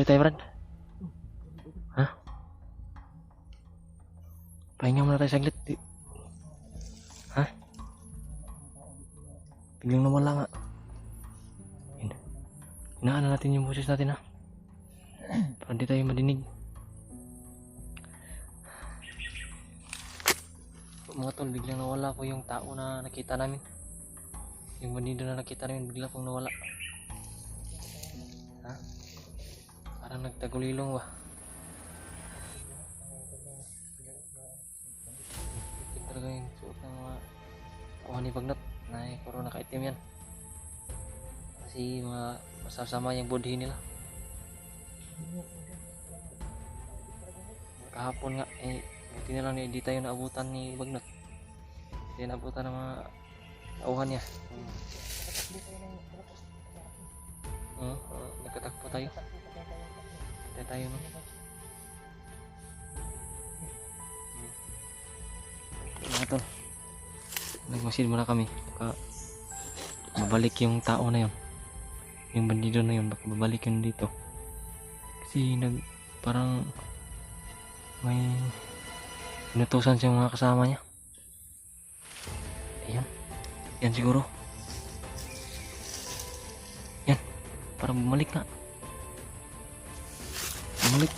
Tuloy tayo, Brad. Ha? Pahinga muna tayo saglit. Ha? Biglang nawala nga. Hinaan na natin yung boses natin, ha? Para di tayo madinig. Mga tol, biglang nawala po yung tao na nakita namin. Yung bandido na nakita namin, bigla pong nawala. Ha? Parang nagtagulilong ba? Ito talaga yung suot ng mga kuha ni Bagnat na puro nakaitim yan. Kasi mga masasama yung budhi nila. Kahapon nga, buti na lang hindi tayo naabutan ni Bagnat. Hindi naabutan ng mga tauhan niya. Nagkatakpo tayo. Hindi tayo, no? Mga tol, nagmasid muna kami. Baka mabalik yung tao na yun. Yung bandido na yun, baka babalik yun dito. Kasi parang may inutusan siya mga kasama niya. Ayan. Yan siguro. Yan. Parang bumalik nga. Bumalik.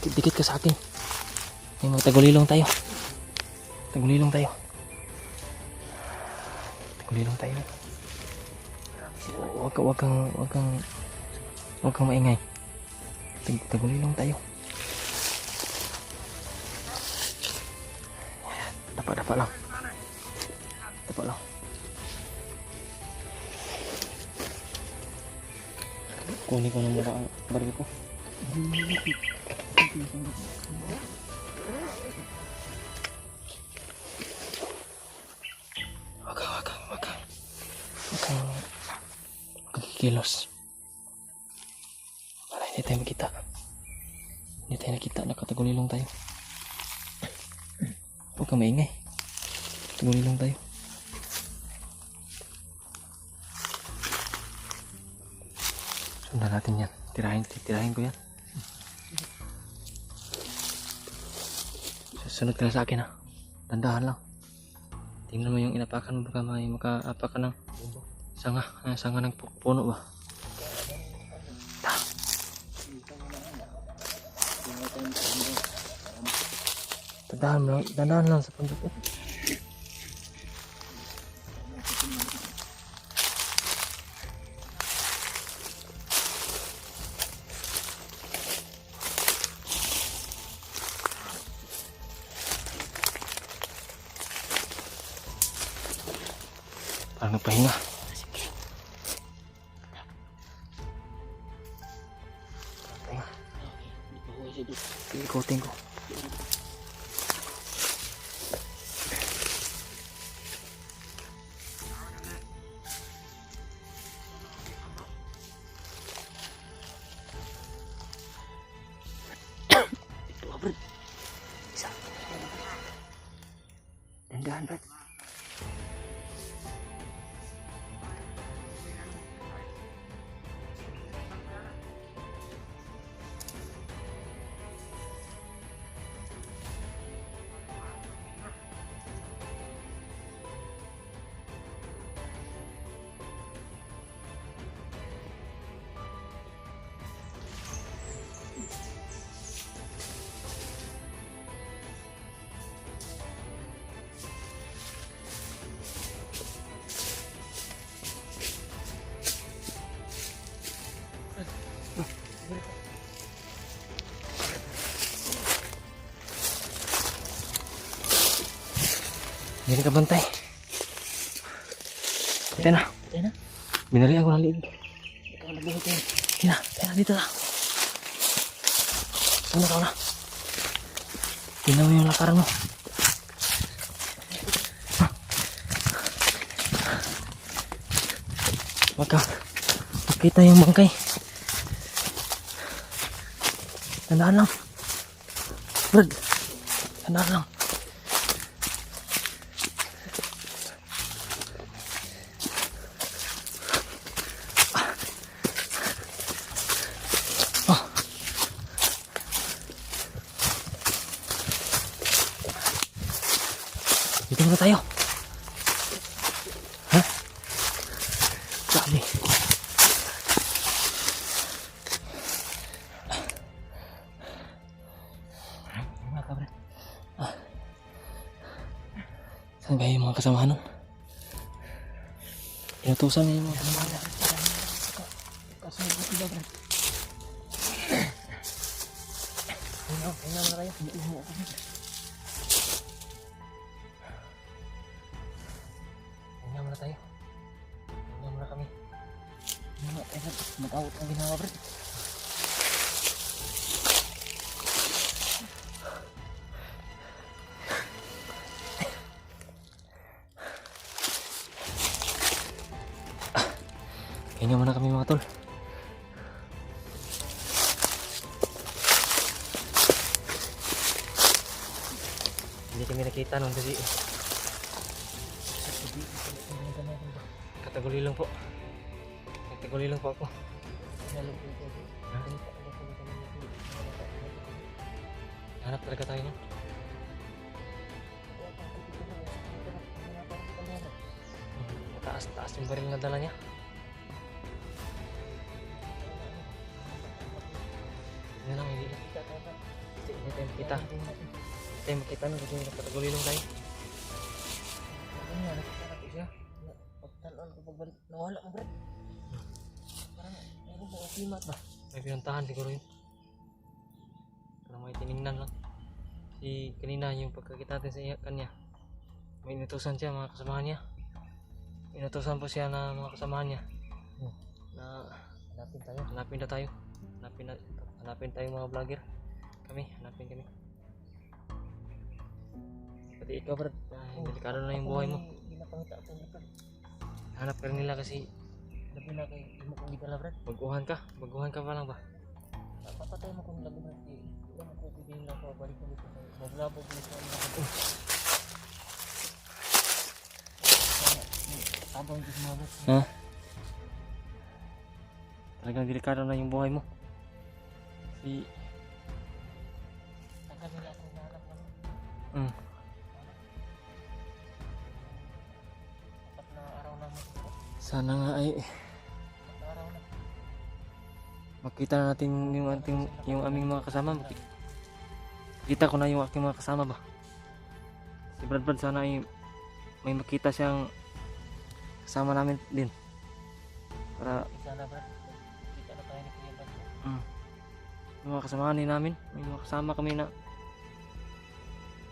Dikit ka sa akin. Ay, magtagulilong tayo. Tagulilong tayo. Tagulilong tayo. Huwag kang maingay. Tagulilong tayo. Dapa lang. Dapa lang. Kunin ko na muna ang baril ko. Wag kang kikilos. Para hindi tayo makita. Hindi tayo nakita. Nakatagulilong tayo. Huwag kang maingay. Tagulilong tayo. Sundan natin yan. Tirahin ko yan. Susunod ka na sa akin, ha. Dandahan lang. Tingnan mo yung inapakan mo. Baka may makaapakan ng sanga ng puno ba. Dandahan lang sa pundok. Parang nagpahinga. Ikutin ko. Ito, Brad. Isa. Dandahan, Brad. Hindi ka bantay. Ito na. Binali ako ng liig. Ito na, dito na. Ito na. Tingnan mo yung lakaran mo. Makita yung bangkay. Tandaan lang. Brad, tandaan lang. Dito muna tayo. Ha? Dami. Mga kabra. Saan ba yung mga kasamahan nun? Inutusan niya yung mga kasamahan niya. Kasunod na sila, bro. Hinga mo na tayo. Hinga mo ako. Hinga mo na tayo. Hinga mo na kami. Hinga mo tayo. Mag-awot ang ginawa, bro. Hinga mo na kami, mga tol. Hindi kami nakita nung gabi. Katagulilong po. Katagulilong po ako. Hanap talaga tayo niyan. Mataas-taas yung baril na dala niya. Yan lang, hindi kita. Hindi tayo makita. Hindi tayo makita nung kasi katagulilong tayo. Ano nga, nakita natin siya. Pagtalaan ko pagbalik, nawala mo, bro. Parang, ano ba, upimat ba? May pinuntahan siguro yun. Parang may tinignan lang. Si kanina yung pagkakita natin sa kanya, may inutusan siya mga kasamahan niya. Inutusan po siya na mga kasamahan niya na hanapin na tayo. Hanapin tayo mga vlogger. Hanapin kami. Pati ikaw, Brad, delikado na yung buhay mo. Hanap ka rin nila kasi labi na kay mo kong gitala, Brad. Baguhan ka pa lang ba? Papatay mo kung labi na si ilan mo kung pwede nila pabalik mo dito. Maglabog mo sa mga tabang dito mga, Brad. Ha? Talagang delikado na yung buhay mo. Si tagal nila akong nahanap mo. Apat na araw na mo. Sana nga ay araw na. Makita na natin yung aming mga kasama. Kita ko na yung aking mga kasama ba. Si Brad sana ay may makita siyang kasama namin din. Para sana, Brad, kita na tayo ni Kuya Brad. Yung mga kasamahan din namin, may mga kasama kami na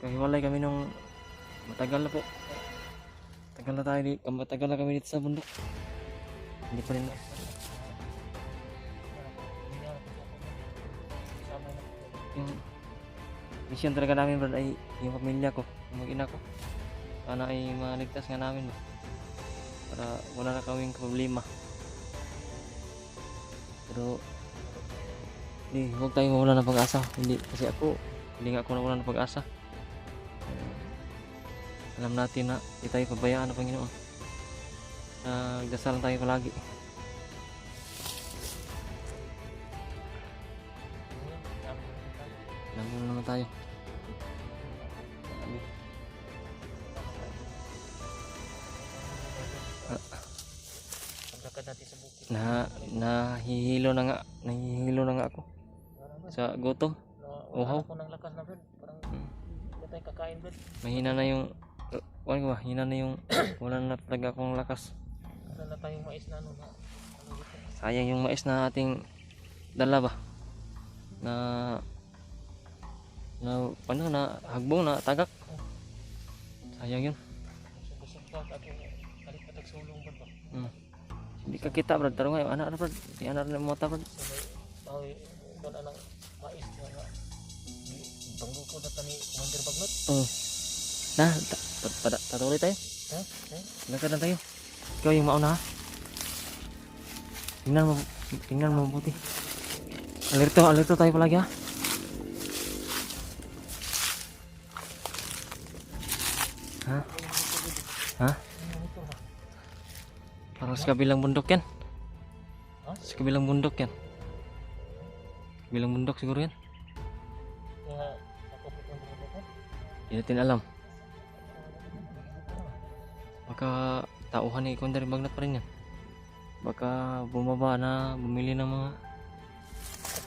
kahiwalay kami nung matagal na po. Matagal na kami dito sa bundok. Hindi pa rin na. Yung mission talaga namin, Brad, ay yung pamilya ko, yung mag-ina ko. Sana ay maligtas nga namin ba, para wala na kaming problema. Pero huwag tayong mawala ng pag-asa. Hindi nga ako nawala ng pag-asa. Alam natin na hindi tayo pabayaan ng Panginoon. Dasal tayo palagi. Alam mo naman tayo. Nahihilo na nga ako sa gutom. Uhaw. Mahina na yung wala na talaga akong lakas. Wala na tayong mais na sayang yung mais na ating dala ba, na hagbong na tagak. Sayang yun. Hindi ka kita, Brad. Taro nga yung anak na, Brad. Yung anak na mota, Brad. Tatuloy tayo. Lagad na tayo. Ikaw yung mauna, ha? Tingnan mo mabuti. Alerto tayo palagi, ha? Ha? Parang sa kabilang bundok yan. Sa kabilang bundok yan. Kabilang bundok siguro yan. Hindi natin alam. baka tauhan ni Kundar Bagnat pa rin yan. Baka bumaba na bumili ng mga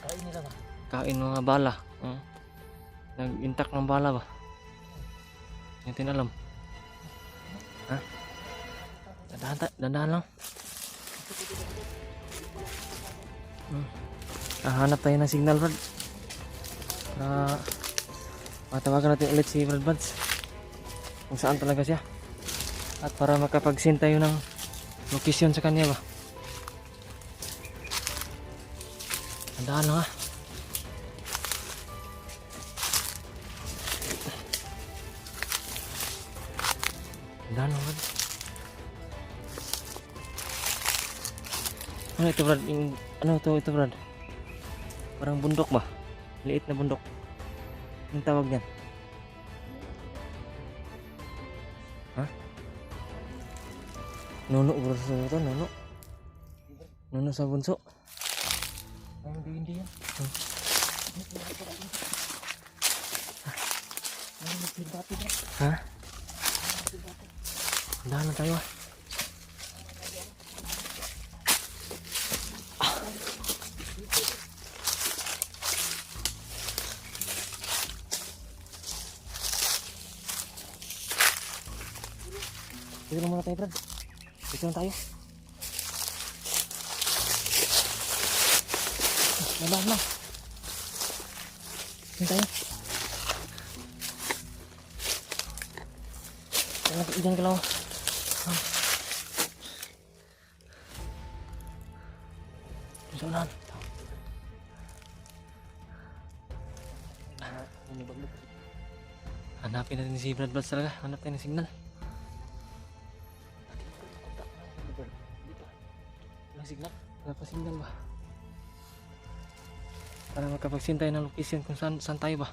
Kain nila ba? kain mga bala. Nag-intak ng bala ba? Hindi natin alam. Ha? Dandahan lang. Hanap tayo ng signal, Brad. Matawagan natin ulit si Brad Buds kung saan talaga siya. At para makapag-send tayo ng location sa kanya ba. Dandahan lang ha. Dandahan lang, Brad. Ano ito, Brad? Ano ito, Brad? Parang bundok ba? Liit na bundok. Anong tawag niyan? Ha? Nuno bro sa ito, nuno. Nuno sa bunso. Ay, hindi yan. Ha? Dahan na tayo ah. Dito lang muna tayo, Brad. Dito lang tayo. Labahan lang. Dito tayo. Diyan ka lang. Dito lang. Hanapin natin si Brad Buds talaga. Hanap tayo ng signal. Walang signal? Wala pa signal ba? Para makapag-send tayo ng location kung saan tayo ba.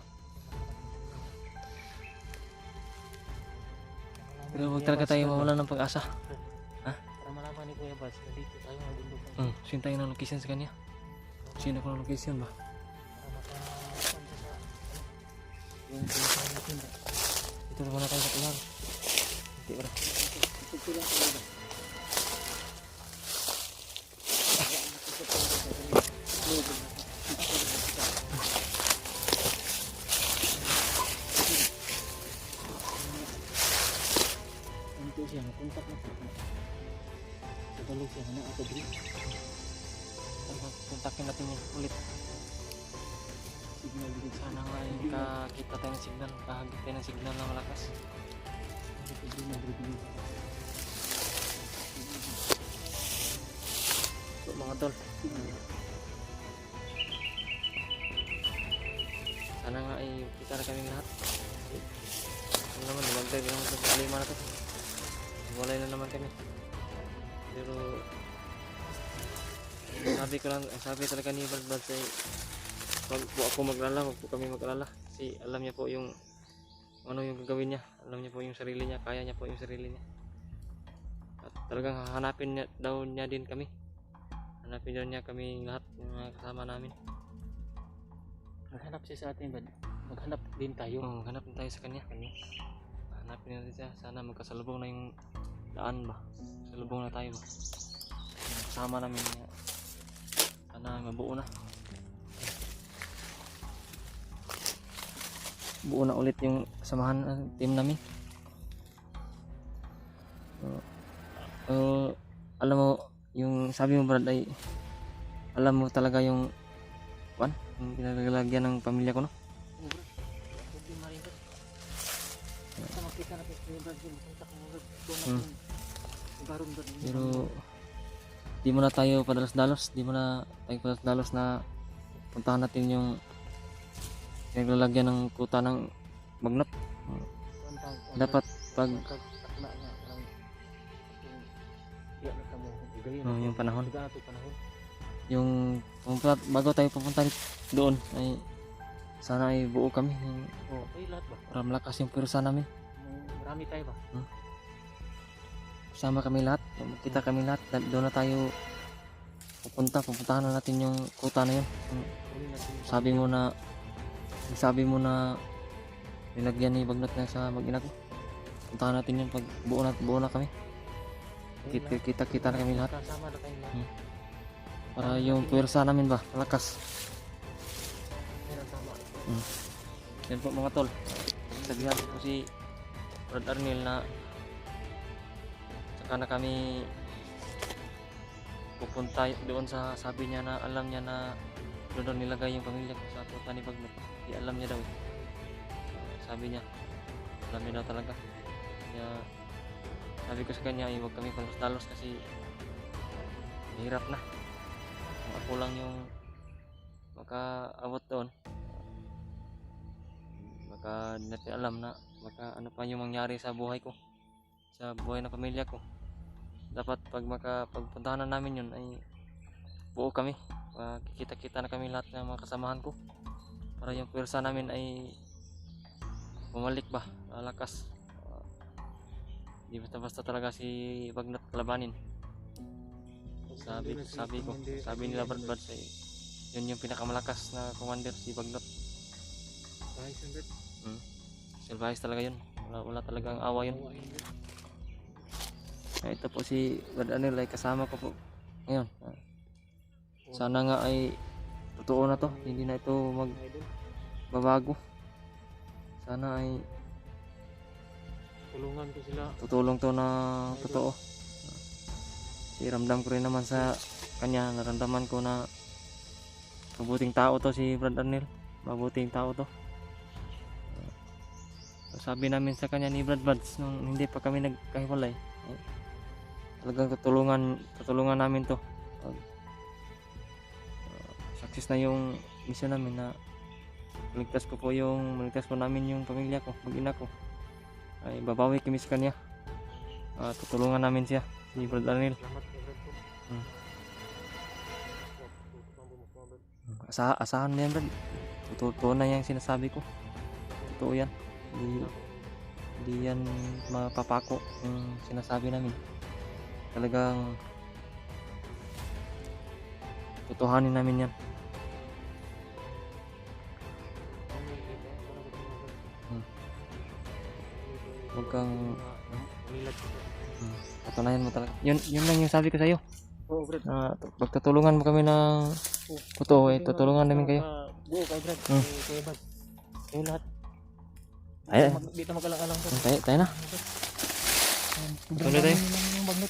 Pero huwag talaga tayo mawala ng pag-asa. Ha? Para malaman ni Kuya Bas na dito tayo magbundok. Send tayo ng location sa kanya. Send ako ng location ba? Yung pinsan natin ba? Dito naman na tayo sa ulang. Hindi ba? Ito lang talaga. Ito siya, napuntak na po. Sabalik siya, na ako dito. Kontakin natin yun ulit. Signal dito. Sana nga ay kakita tayo ng signal. Kahagit tayo ng signal na malakas. So mga tol, sana nga ay kita na kaming lahat. Ano naman, lumagdag naman sa problema na to. Walay na naman kami. Pero sabi talaga ni Brad Buds ay wag po ako mag-alala, wag po kami mag-alala. Kasi alam niya po yung ano yung gagawin niya. Alam niya po yung sarili niya, kaya niya po yung sarili niya. At talagang hahanapin niya, daw niya din kami. Hanapin daw niya kami lahat, yung mga kasama namin. Maghanap siya sa atin ba? Maghanap din tayo. Maghanap din tayo sa kanya. Hanapin natin siya. Sana magkasalubong na yung daan ba. Salubong na tayo ba. Kasama namin niya. Sana mabuo na. Buo na ulit yung samahan team namin. Alam mo yung sabi mo Brad ay alam mo talaga yung yung pinaglagyan ng pamilya ko no. Basta makita natin sa Kuya Brad yung kontak mo Pero di mo na tayo padalos-dalos, na puntahan natin yung naglalagyan ng kuta ng bagnat. Dapat pag yung panahon yung bago tayo pupunta doon ay sana ay buo kami para malakas yung pwersa namin. Marami tayo ba? Sama kami lahat, kita kami lahat, doon na tayo pupuntahan na natin yung kuta na yun. Sabi mo na nilagyan ni bagnat na sa mag-ina ko. Puntahan natin yun pag buo na kami. Kita-kita na kami lahat. Kasama na kayo lahat. Para yung puwersa namin ba, malakas. Yan ang tama. Yan po mga tol. Sabihan ko si Brad Arnel na saka na kami pupunta doon sa sabi niya na alam niya na doon daw nilagay yung pamilya ko sa tuta ni Bagnot. Di alam niya daw. Sabi niya, alam niya daw talaga. Kaya sabi ko sa kanya, huwag kami palos-talos kasi mahirap na. Kung ako lang yung makaabot doon, baka di natin alam na baka ano pa yung mangyari sa buhay ko, sa buhay ng pamilya ko. Dapat pag pagpuntahan na namin yun ay buo kami, kikita-kita na kami lahat ng mga kasamahan ko para yung pwersa namin ay bumalik ba, lakas. Di basta-basta talaga si Bagnot kalabanin. Sabi nila Brad ay yun yung pinakamalakas na commander, si Bagnot. Silvahis talaga yun. Wala talagang awa yun. Ito po si Brad Arnel ay kasama ko po ngayon. Sana nga ay totoo na to, hindi na ito magbabago. Sana ay Tulungan ko sila. tutulong to na totoo. Ramdam ko rin naman sa kanya, naramdaman ko na mabuting tao to si Brad Arnel. Mabuting tao to. Sabi namin sa kanya ni Brad Buds nung hindi pa kami nagkahiwalay, talagang tutulungan namin to. Success na yung mission namin na maligtas po namin yung pamilya ko, mag-ina ko. Ay babawi kami sa kanya. Tutulungan namin siya, si Brad Arnel. Salamat kay Brad po. Asahan mo yan, Brad. Totoo na yung sinasabi ko. Totoo yan. Hindi yan mapapako yung sinasabi namin. Talagang tutuhanin namin yan. Huwag kang patunayan mo talaga. Yun lang yung sabi ko sa'yo. Oo, Brad. Pagtutulungan mo kami ng totoo, tutulungan namin kayo. Buo kay Brad. Kay Brad. Yung lahat. Ay, Dito magalang-alang po. tayo na. Sobrang dami ng Bagnot.